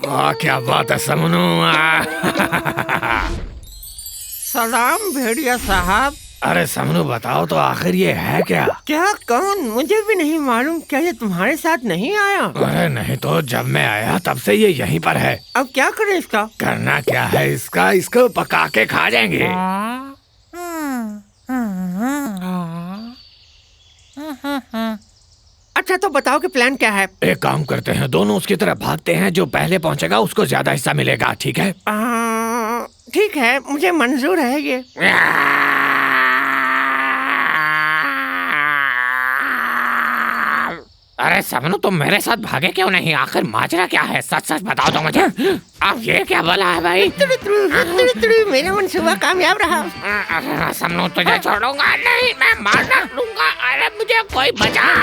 वाह क्या बात है समनू। सलाम भेड़िया साहब। अरे समनू बताओ तो आखिर ये है क्या? क्या? कौन? मुझे भी नहीं मालूम। क्या ये तुम्हारे साथ नहीं आया? अरे नहीं तो जब मैं आया तब से ये यहीं पर है। अब क्या करें इसका? करना क्या है इसका, इसको पका के खा जाएंगे। अच्छा तो बताओ कि प्लान क्या है? एक काम करते हैं, दोनों उसकी तरफ भागते हैं, जो पहले पहुंचेगा उसको ज्यादा हिस्सा मिलेगा, ठीक है? ठीक है, मुझे मंजूर है ये। अरे समनू तुम मेरे साथ भागे क्यों नहीं? आखिर माजरा क्या है, सच सच बताओ तो मुझे। अब ये क्या बोला है भाई? मेरा मंसूबा कामयाब रहा। समनू तुझे छोड़ूंगा नहीं, मैं मार डालूंगा। अरे मुझे कोई बचाओ।